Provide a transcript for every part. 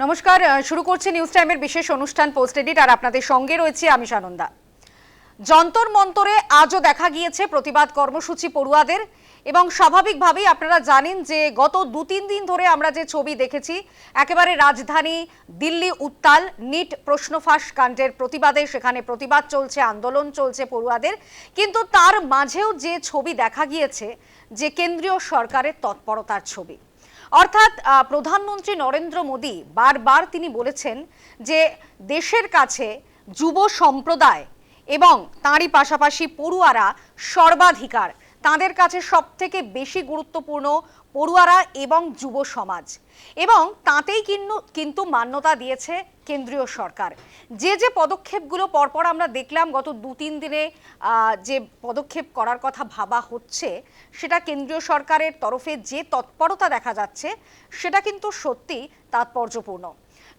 নমস্কার, শুরু করছি নিউজ টাইমের বিশেষ অনুষ্ঠান পোস্ট এডিট। আর আপনাদের সঙ্গে রয়েছে আমি সানন্দা। যন্তর মন্তরে আজও দেখা গিয়েছে প্রতিবাদ কর্মসূচি পড়ুয়াদের, এবং স্বাভাবিকভাবেই আপনারা জানেন যে গত 2-3 দিন ধরে আমরা যে ছবি দেখেছি, একেবারে রাজধানী দিল্লি উত্তাল নিট প্রশ্নফাঁস কাণ্ডের প্রতিবাদে। সেখানে প্রতিবাদ চলছে, আন্দোলন চলছে পড়ুয়াদের, কিন্তু তার মাঝেও যে ছবি দেখা গিয়েছে যে কেন্দ্রীয় সরকারের তৎপরতার ছবি। অর্থাৎ প্রধানমন্ত্রী নরেন্দ্র মোদী বারবার তিনি বলেছেন যে দেশের কাছে যুব সম্প্রদায় এবং তারই পাশাপাশি পড়ুয়ারা সর্বাধিকার, তাদের কাছে সবথেকে বেশি গুরুত্বপূর্ণ পড়ুয়ারা এবং যুব সমাজ, এবং তাতেই কিন্তু মান্যতা দিয়েছে কেন্দ্রীয় সরকার। যে পদক্ষেপগুলো পরপর আমরা দেখলাম গত 2-3 দিনে, যে পদক্ষেপ করার কথা ভাবা হচ্ছে, সেটা কেন্দ্রীয় সরকারের তরফে যে তৎপরতা দেখা যাচ্ছে সেটা কিন্তু সত্যি তাৎপর্যপূর্ণ।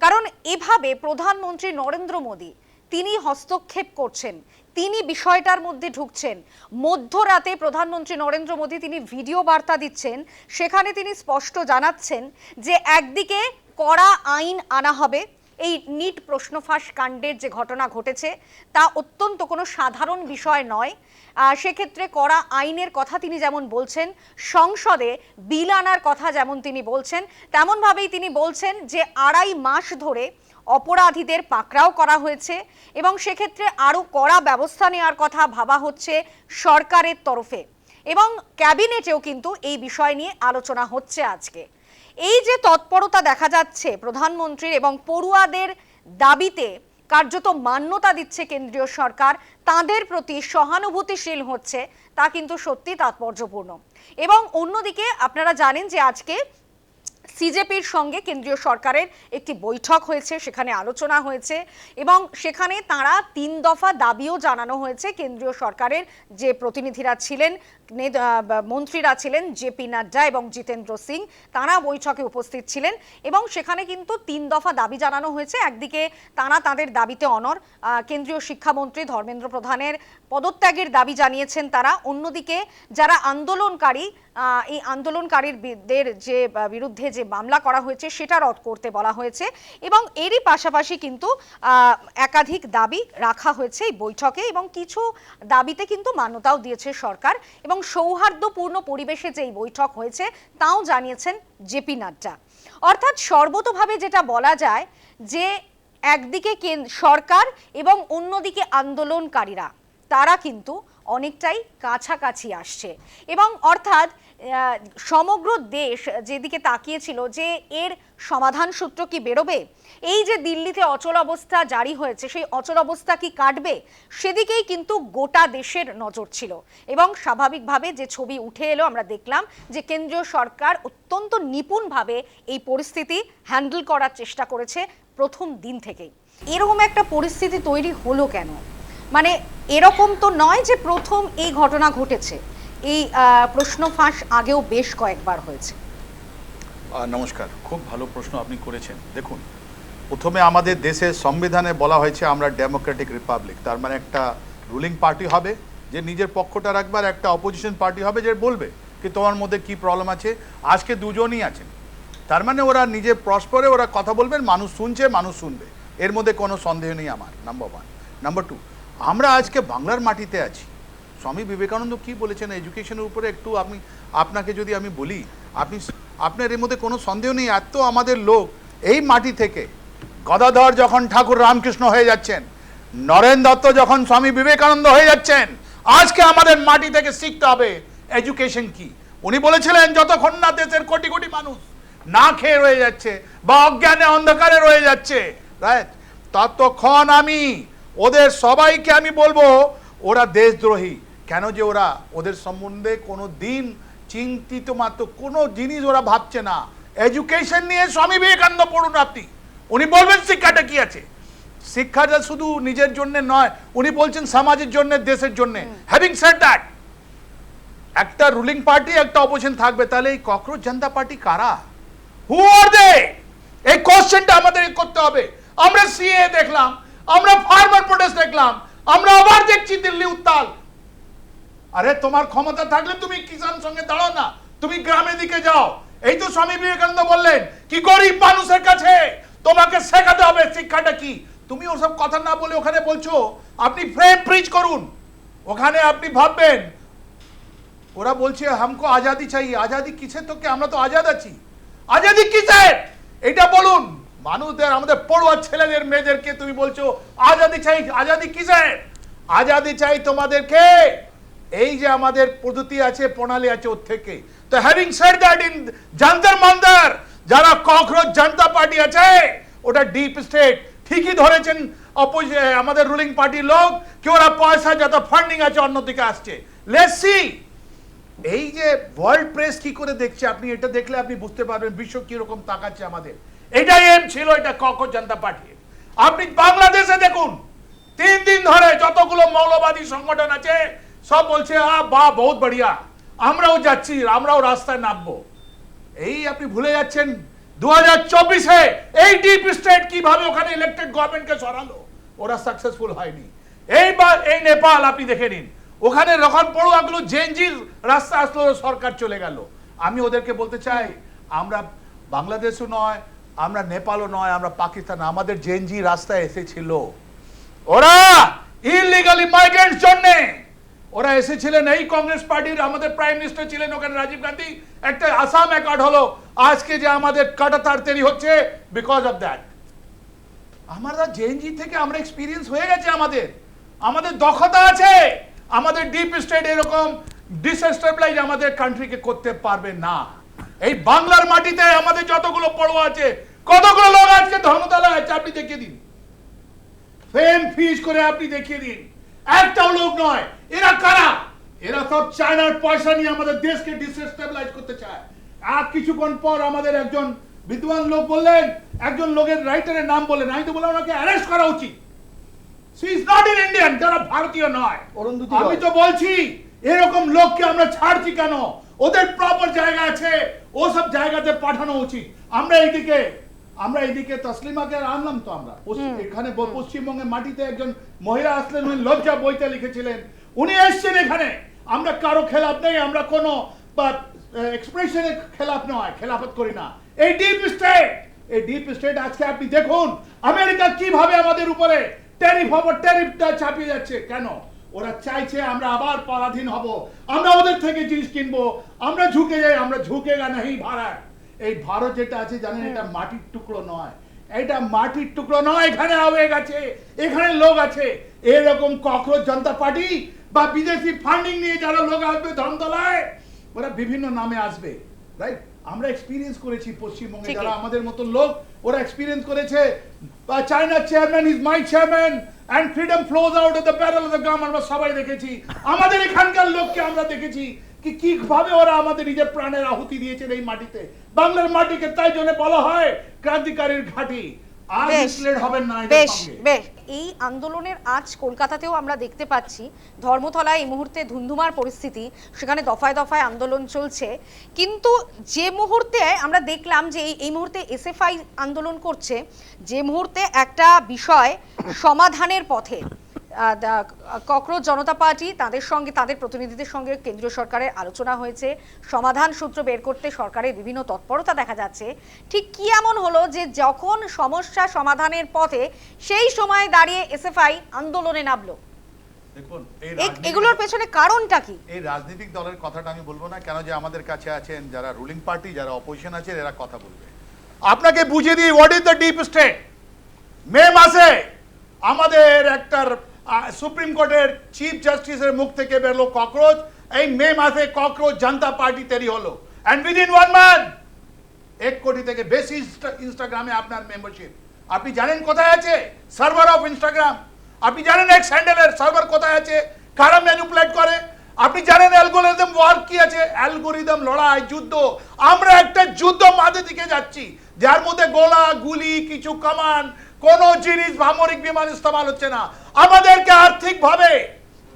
কারণ এভাবে প্রধানমন্ত্রী নরেন্দ্র মোদী তিনি হস্তক্ষেপ করছেন, তিনি বিষয়টার মধ্যে ঢুকছেন। মধ্যরাতে প্রধানমন্ত্রী নরেন্দ্র মোদী তিনি ভিডিও বার্তা দিচ্ছেন, সেখানে তিনি স্পষ্ট জানাচ্ছেন যে একদিকে কড়া আইন আনা হবে। এই নিট প্রশ্নফাঁস কাণ্ডের যে ঘটনা ঘটেছে তা অত্যন্ত কোনো সাধারণ বিষয় নয়। সেক্ষেত্রে কড়া আইনের কথা তিনি যেমন বলছেন, সংসদে বিল আনার কথা যেমন তিনি বলছেন, তেমনভাবেই তিনি বলছেন যে 2.5 মাস ধরে অপরাধীদের পাকড়াও করা হয়েছে, এবং সেক্ষেত্রে আরও কড়া ব্যবস্থা নেওয়ার কথা ভাবা হচ্ছে সরকারের তরফে, এবং ক্যাবিনেটেও কিন্তু এই বিষয় নিয়ে আলোচনা হচ্ছে আজকে। এই যে তৎপরতা দেখা যাচ্ছে প্রধানমন্ত্রীর এবং পড়ুয়াদের দাবিতে কার্যত মান্যতা দিচ্ছে কেন্দ্রীয় সরকার, তাদের প্রতি সহানুভূতিশীল হচ্ছে, তা কিন্তু সত্যি তাৎপর্যপূর্ণ। এবং অন্যদিকে আপনারা জানেন যে আজকে সিজেপির সঙ্গে কেন্দ্রীয় সরকারের একটি বৈঠক হয়েছে, সেখানে আলোচনা হয়েছে, এবং সেখানে তারা 3 দফা দাবিও জানানো হয়েছে। কেন্দ্রীয় সরকারের যে প্রতিনিধিরা ছিলেন, মন্ত্রীরা ছিলেন, জেপি নাড্ডা এবং জিতেন্দ্র সিং, তারা বৈঠকে উপস্থিত ছিলেন, এবং সেখানে কিন্তু 3 দফা দাবি জানানো হয়েছে। একদিকে তারা তাদের দাবিতে অনড়, কেন্দ্রীয় শিক্ষামন্ত্রী ধর্মেন্দ্র প্রধানের পদত্যাগের দাবি জানিয়েছেন তারা। অন্যদিকে যারা আন্দোলনকারী, এই আন্দোলনকারীদের যে বিরুদ্ধে যে মামলা করা হয়েছে সেটা রদ করতে বলা হয়েছে, এবং এরই পাশাপাশি কিন্তু একাধিক দাবি রাখা হয়েছে এই বৈঠকে, এবং কিছু দাবিতে কিন্তু মান্যতাও দিয়েছে সরকার। এবং সৌহার্দ্যপূর্ণ পরিবেশে যে এই বৈঠক হয়েছে তাও জানিয়েছেন জেপি নাড্ডা। অর্থাৎ সর্বতোভাবে যেটা বলা যায় যে একদিকে সরকার এবং অন্যদিকে আন্দোলনকারীরা, তারা কিন্তু অনেকটাই কাছাকাছি আসছে, এবং অর্থাৎ সমগ্র দেশ যেদিকে তাকিয়েছিল যে এর সমাধান সূত্র কি বেরোবে, এই যে দিল্লিতে অচল অবস্থা জারি হয়েছে সেই অচল অবস্থা কি কাটবে, সেদিকেই কিন্তু গোটা দেশের নজর ছিল। এবং স্বাভাবিকভাবে যে ছবি উঠে এলো, আমরা দেখলাম যে কেন্দ্রীয় সরকার অত্যন্ত নিপুণভাবে এই পরিস্থিতি হ্যান্ডেল করার চেষ্টা করেছে প্রথম দিন থেকেই। এরকম একটা পরিস্থিতি তৈরি হলো কেন? মানে এরকম তো নয় যে প্রথম এই ঘটনা ঘটেছে, এই প্রশ্ন ফাঁস আগেও বেশ কয়েকবার হয়েছে। নমস্কার, খুব ভালো প্রশ্ন আপনি করেছেন। দেখুন, প্রথমে আমাদের দেশের সংবিধানে বলা হয়েছে আমরা ডেমোক্রেটিক রিপাবলিক, তার মানে একটা রুলিং পার্টি হবে যে নিজের পক্ষটা রাখবে, আর একটা অপোজিশন পার্টি হবে যে বলবে কি তোমার মধ্যে কি প্রবলেম আছে। আজকে দুজনই আছেন, তার মানে ওরা নিজে প্রস্পরে ওরা কথা বলবেন, মানুষ শুনছে, মানুষ শুনবে, এর মধ্যে কোনো সন্দেহ নেই আমার। নাম্বার 1। নাম্বার 2, আমরা আজকে বাংলার মাটিতে আছি। স্বামী বিবেকানন্দ কি বলেছেন এডুকেশনের উপরে, একটু আপনাকে যদি আমি বলি, আপনার এর মধ্যে কোনো সন্দেহ নেই, এত আমাদের লোক এই মাটি থেকে, গদাধর যখন ঠাকুর রামকৃষ্ণ হয়ে যাচ্ছেন, নরেন দত্ত যখন স্বামী বিবেকানন্দ হয়ে যাচ্ছেন, আজকে আমাদের মাটি থেকে শিখতে হবে এডুকেশন কি। উনি বলেছিলেন যতক্ষণ না দেশের কোটি কোটি মানুষ না খেয়ে রয়ে যাচ্ছে বা অজ্ঞানে অন্ধকারে রয়ে যাচ্ছে, রাইট, ততক্ষণ আমি ওদের সবাইকে আমি বলবো ওরা দেশদ্রোহী। কেন? যে ওরা ওদের সম্বন্ধে কোনো দিন চিন্তিত মাত্র কোনো জিনিস ওরা ভাবছে না। এডুকেশন নিয়ে স্বামী বিবেকানন্দ পড়ুন আপনি, উনি বলবেন শিক্ষাটা কি আছে। শিক্ষাটা শুধু নিজের জন্য নয়, উনি বলছেন সমাজের জন্য, দেশের জন্য। হ্যাভিং সেড দ্যাট, একটা রুলিং পার্টি একটা অপোজিশন থাকবে, তাহলে এই ককরোচ জনতা পার্টি কারা? হু আর দে? এই কোশ্চেনটা আমাদের করতে হবে। আমরা সিএ দেখলাম, আমরা ফার্মার প্রোটেস্ট দেখলাম, আমরা আবার দেখছি দিল্লি উত্তাল। আরে তোমার ক্ষমতা থাকলে তুমি কিষান সঙ্গে দাঁড়াও না, তুমি গ্রামের দিকে যাও। এই তো স্বামী বিবেকানন্দ বললেন কি গরিব মানুষের কাছে তোমরা শিক্ষাটা কি? তুমি ওসব কথা না বলে ওখানে বলছো আপনি ফ্রেম প্রিচ করুন, ওখানে আপনি ভাববেন ওরা বলছে হামকো আজাদি চাই, আজাদি কিসের? তোকে আমরা তো আজাদ আছি, আজাদি কিসের এটা বলুন। মানুষদের, আমাদের পড়ুয়া ছেলেদের মেয়েদেরকে তুমি বলছো আজাদি চাই, আজাদি কিসের? আজাদি চাই তোমাদেরকে এই যে আমাদের পদ্ধতি আছে, প্রণালী আছে ওর থেকে। তো হ্যাভিং সেড দ্যাট, ইন জান্তর মন্তর যারা ককরোচ জনতা পার্টি আছে ওটা ডিপ স্টেট ঠিকই ধরেছেন, আমাদের রুলিং পার্টির লোক কি ওরা পয়সা যত ফান্ডিং আছে অন্যদিকে আসছে। লেটস সি এই যে ওয়ার্ল্ড প্রেস কি করে দেখছে, আপনি এটা দেখলে আপনি বুঝতে পারবেন বিশ্ব কি রকম তাকাচ্ছে আমাদের। এটাই এম ছিল এটা ককরোচ জনতা পার্টির। আপনি বাংলাদেশে দেখুন 3 দিন ধরে যতগুলো মৌলবাদী সংগঠন আছে সব বলছে বাহ বহুত বড়িয়া, আমরাও যাচ্ছি, আমরাও রাস্তায় নামবো। এই আপনি ভুলে যাচ্ছেন 2024-এ এই ডিপ স্টেট কিভাবে ওখানে ইলেক্টেড গভর্নমেন্টকে সরালো, ওরা সাকসেসফুল হয়নি। এইবার এই নেপাল আপনি দেখে নিন, ওখানে যখন পড়ুয়াগুলো জেনজির রাস্তা আসলো সরকার চলে গেল। আমি ওদেরকে বলতে চাই আমরা বাংলাদেশও নয়, আমরা নেপালও নয়, আমরা পাকিস্তান, আমাদের জেনজি রাস্তায় এসেছিল। ওরা ইলিগালি মাইগ্রেন্টস জন্য ওরা এসেছিলেন। এই কংগ্রেস পার্টির আমাদের প্রাইম মিনিস্টার ছিলেন ওখানে রাজীব গান্ধী, একটা আসাম অ্যাকর্ড হলো, আজকে যে আমাদের কাটাতার তৈরি হচ্ছে বিকজ অফ দ্যাট। আমরা জেএনজি থেকে আমরা এক্সপিরিয়েন্স হয়ে গেছে, আমাদের দক্ষতা আছে। আমাদের ডিপ স্টেট এরকম ডিসস্টেবলাইজ আমাদের কান্ট্রিকে করতে পারবে না। এই বাংলার মাটিতে আমাদের যতগুলো পড়ুয়া আছে, কতগুলো লোক আজকে ধর্মতলায় আছে আপনি দেখিয়ে দিন, ফেম ফিস করে আপনি দেখিয়ে দিন, একটাও লোক নয়। এরা কারা? এরা সব চায়নার পয়সা নিয়ে আমাদের দেশকে ডিসস্টেবলাইজ করতে চায়। আর কিছুক্ষণ পর আমাদের একজন বিদ্বান লোক বললেন, একজন লোকের রাইটারের নাম বললেন, আমি তো বললাম ওনাকে অ্যারেস্ট করা উচিত। She is not in Indian, যারা ভারতীয় নয়। আমি তো বলছি এরকম লোককে আমরা ছাড়ছি কেন? ওদের প্রপার জায়গা আছে, ও সব জায়গাতে পাঠানো উচিত। আমরা এইদিকে তসলিমাকে আনলাম তো আমরা এখানে পশ্চিমবঙ্গের মাটিতে একজন মহিলা আসলেন, উনি লজ্জা বইতে লিখেছিলেন, উনি এসছেন এখানে। আমরা কারো খেলাফ নেই, আমরা কোনো এক্সপ্রেশনের খেলাফ নয়, খেলাফত করি না। এই ডিপ স্টেট আজকে আপনি দেখুন আমেরিকা কিভাবে আমাদের উপরে ট্যারিফটা চাপিয়ে যাচ্ছে। কেন? ওরা চাইছে আমরা আবার পরাধীন হব, আমরা ওদের থেকে জিনিস কিনবো, আমরা ঝুঁকে যাই, আমরা ঝুঁকেগা नहीं ভারত। এই ভারত যেটা আছে জানেন, এটা মাটির টুকরো নয়, এটা মাটির টুকরো নয়। এখানে আবেগ আছে, এখানে লোক আছে। এরকম ককরোচ জনতা পার্টি বা বিদেশি ফান্ডিং নিয়ে যারা লোক আসবে ধর্মতলায়, ওরা বিভিন্ন নামে আসবে, রাইট? আমরা এক্সপিরিয়েন্স করেছি পশ্চিমবঙ্গে, যারা আমাদের মতো লোক ওরা এক্সপিরিয়েন্স করেছে। China chairman is my chairman and freedom flows out of the barrel of the gun, আমরা সবাই দেখেছি। আমাদের এখানকার লোককে আমরা দেখেছি কিভাবে ওরা আমাদের নিজের প্রাণের আহুতি দিয়েছেন এই মাটিতে, বাংলার মাটিকে। তাই জন্য বলা হয় ক্রান্তিকারীর ঘাঁটি। আর মিসলেড হবেন না এদের সঙ্গে। বেশ, এই আন্দোলনের আজ কলকাতাতেও আমরা দেখতে পাচ্ছি, ধর্মতলায় এই মুহূর্তে ধুন্ধুমার পরিস্থিতি, সেখানে দফায় দফায় আন্দোলন চলছে। কিন্তু যে মুহূর্তে আমরা দেখলাম যে এই মুহূর্তে এসএফআই আন্দোলন করছে, যে মুহূর্তে একটা বিষয় সমাধানের পথে ককরোচ জনতা পার্টি তাদের সঙ্গে, তাদের প্রতিনিধিদের সঙ্গে কেন্দ্রীয় সরকারের আলোচনা হয়েছে, সমাধান সূত্র বের করতে সরকারের বিভিন্ন তৎপরতা দেখা যাচ্ছে। ঠিক কি এমন হলো যে যখন সমস্যা সমাধানের পথে সেই সময় দাঁড়িয়ে এসএফআই আন্দোলনে নামলো? দেখুন এগুলোর পেছনে কারণটা কি? এই রাজনৈতিক দলের কথাটা আমি বলবো না, কেন যে আমাদের কাছে আছেন যারা রুলিং পার্টি, যারা অপোজিশন আছে, এরা কথা বলবে। আপনাকে বুঝিয়ে দিই what is the deep state. মে মাসে আমাদের একটা সুপ্রিম কোর্টের চিফ জাস্টিসের মুখ থেকে বেরলো ককরোচ। এই মে মাসে ককরোচ জনতা পার্টি তৈরি হলো, এন্ড উইদিন 1 মান্থ 1 কোটি থেকে বেশি ইনস্টাগ্রামে আপনার মেম্বারশিপ। আপনি জানেন কোথায় আছে সার্ভার অফ ইনস্টাগ্রাম? আপনি জানেন এক্স হ্যান্ডেলের সার্ভার কোথায় আছে, কারা ম্যানিপুলেট করে? আপনি জানেন অ্যালগোরিদম ওয়ার্ক কি আছে? অ্যালগোরিদম লড়াই, যুদ্ধ। আমরা একটা যুদ্ধ মাঝে দিকে যাচ্ছি, যার মধ্যে গোলা গুলি, কিছু কামান, কোন জিনিস সামরিক বিমান ইস্তেমাল হচ্ছে না। আমাদেরকে আর্থিকভাবে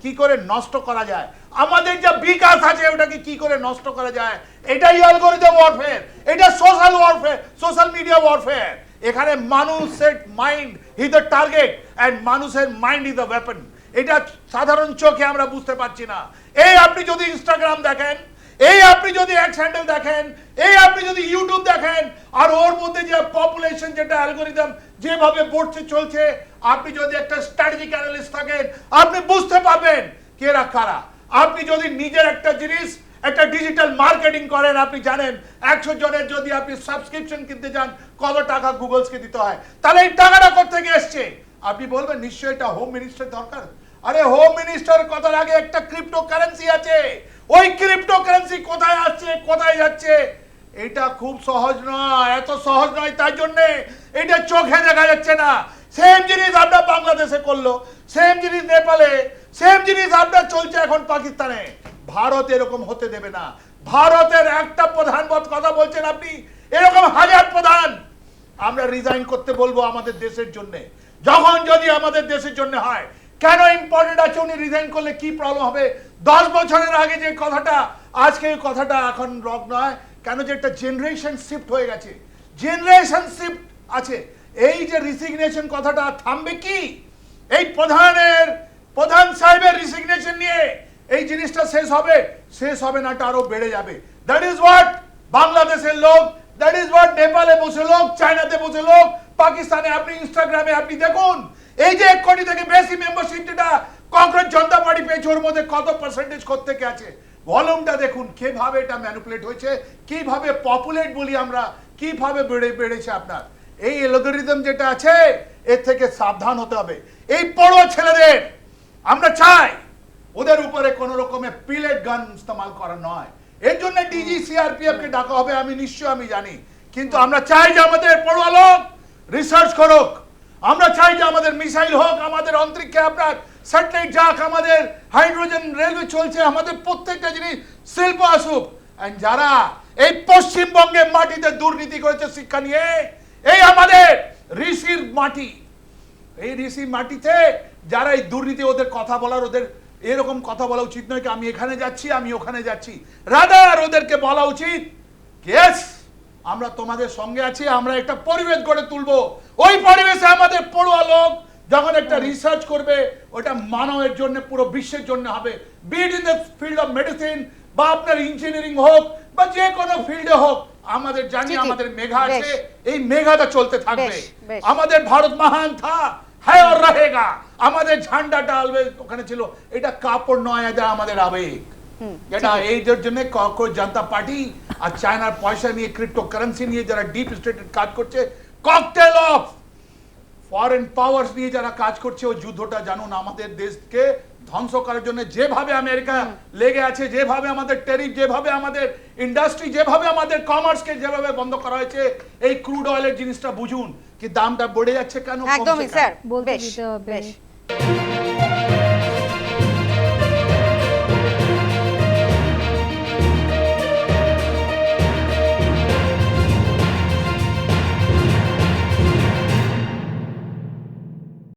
কি করে নষ্ট করা যায়, আমাদের যা বিকাশ আছে ওটাকে কি করে নষ্ট করা যায়, এটাই অ্যালগোরিদম ওয়ারফেয়ার, এটা social warfare, social media warfare. এখানে মানুষের mind is the target and মানুষের মাইন্ড ইজ দ্য ওয়েপন। এটা সাধারণ চোখে আমরা বুঝতে পারছি না। এই আপনি যদি ইনস্টাগ্রাম দেখেন, এই আপনি যদি এক্স হ্যান্ডেল দেখেন, এই আপনি যদি ইউটিউব দেখেন, আর ওর মধ্যে যে পপুলেশন যেটা অ্যালগোরিদম যেভাবে বড়ছে চলছে, আপনি যদি একটা স্ট্র্যাটেজিক অ্যানালিস্ট থাকেন আপনি বুঝতে পারবেন কেরা কারা। আপনি যদি নিজের একটা জিনিস একটা ডিজিটাল মার্কেটিং করেন, আপনি জানেন 100 জনের যদি আপনি সাবস্ক্রিপশন কিনতে যান কত টাকা গুগলসকে দিতে হয়, তাহলে এই টাকাটা কোথা থেকে এসছে? আপনি বলবেন নিশ্চয়ই এটা হোম মিনিস্টার দরকার। আরে হোম মিনিস্টার কথার আগে একটা ক্রিপ্টোকারেন্সি আছে, ওই ক্রিপ্টোকারেন্সি কোথায় আসছে কোথায় যাচ্ছে এটা খুব সহজ নয়, এত সহজ নয়। তাই জন্য এটা চোখে দেখা যাচ্ছে না। সেম জিনিস আমরা বাংলাদেশে করলো, সেম জিনিস নেপালে, সেম জিনিস আপনার চলছে এখন পাকিস্তানে। ভারত এরকম হতে দেবে না। ভারতের একটা প্রধান কথা বলছেন আপনি, এরকম হাজার প্রধান আমরা রিজাইন করতে বলবো আমাদের দেশের জন্য। যখন যদি আমাদের দেশের জন্য হয়, কেন ইম্পর্টেন্ট আছে উনি রিজাইন করলে কি প্রবলেম হবে? 10 বছরের আগে যে কথাটা আজকে এই কথাটা এখন রক নয় কেন, যে একটা জেনারেশন শিফট হয়ে গেছে, জেনারেশন শিফট আছে। এই যে রিসিগনেশন কথাটা থামবে কি? এই প্রধান সাহেবের রিসিগনেশন নিয়ে এই জিনিসটা শেষ হবে? শেষ হবে না, এটা আরো বেড়ে যাবে। দ্যাট ইজ হোয়াট বাংলাদেশের লোক, দ্যাট ইজ হোয়াট নেপালে বসে লোক, চায়নাতে বসে লোক, পাকিস্তানে আপনি ইনস্টাগ্রামে আপনি দেখুন এই যে 1 কোটি থেকে বেশি মেম্বারশিপ যেটা কংগ্রেস জনতা পার্টি পেয়েছে, ওর মধ্যে কত পার্সেন্টেজ থেকে আছে। ভলিউমটা দেখুন কিভাবে এটা ম্যানিপুলেট হয়েছে, কিভাবে পপুলেট বলি আমরা, কিভাবে বেড়েছে আপনার। এই অ্যালগরিদম যেটা আছে এর থেকে সাবধান হতে হবে। এই পড়ুয়া ছেলেদের আমরা চাই ওদের উপরে কোন রকমের পিলেট গান ইস্তেমাল করা নয়। এর জন্য ডিজি সিআরপিএফ কে ডাকা হবে, আমি জানি। কিন্তু আমরা চাই যে আমাদের পড়ুয়া লোক রিসার্চ করুক, আমরা চাই যে আমাদের মিসাইল হোক, আমাদের অন্তরিক্ষে আপনার স্যাটেলাইট যাক, আমাদের হাইড্রোজেন রেলওয়ে চলছে, আমাদের প্রত্যেকটা জিনিস শিল্প আসুক। যারা এই পশ্চিমবঙ্গের মাটিতে দুর্নীতি করেছে শিক্ষা নিয়ে, এই আমাদের ঋষির মাটি, এই ঋষির মাটিতে যারা এই দুর্নীতি, ওদের কথা বলার, ওদের এরকম কথা বলা উচিত নয় কি আমি এখানে যাচ্ছি আমি ওখানে যাচ্ছি। রাদার ওদেরকে বলা উচিত ইয়েস আমরা তোমাদের সঙ্গে আছি, আমরা একটা পরিবেশ গড়ে তুলবো। ওই পরিবেশে আমাদের পড়ুয়া লোক যখন একটা রিসার্চ করবে, ওটা মানবের জন্য, পুরো বিশ্বের জন্য হবে। Beat in the field of medicine বা আপনার ইঞ্জিনিয়ারিং হোক বা যে কোনো ফিল্ডে হোক, আমাদের জানি আমাদের মেঘা আছে, এই মেঘাটা চলতে থাকবে। আমাদের ভারত মহান থা হ্যাঁ আর রহেগা, আমাদের ঝান্ডাটা অলওয়েজ ওখানে ছিল। এটা কাপড় নয়, এটা আমাদের আবেগ। এটা এইদের জন্য কংগ্রেস জনতা পার্টি আর চায়নার পয়সা নিয়ে, ক্রিপ্টোকারেন্সি নিয়ে যারা ডিপ স্টেটের কাজ করছে, ককটেল অফ ফরেন পাওয়ার্স নিয়ে যারা কাজ করছে, ওই যুদ্ধটা জানুন আমাদের দেশকে ধ্বংস করার জন্য। যেভাবে আমেরিকা লেগে আছে, যেভাবে আমাদের ট্যারিফ, যেভাবে আমাদের ইন্ডাস্ট্রি, যেভাবে আমাদের কমার্সকে যেভাবে বন্ধ করা হয়েছে, এই ক্রুড অয়েলের জিনিসটা বুঝুন কি দামটা বেড়ে যাচ্ছে কেন, একদমই স্যার, বলতে বেশ দিতে হবে। বেশ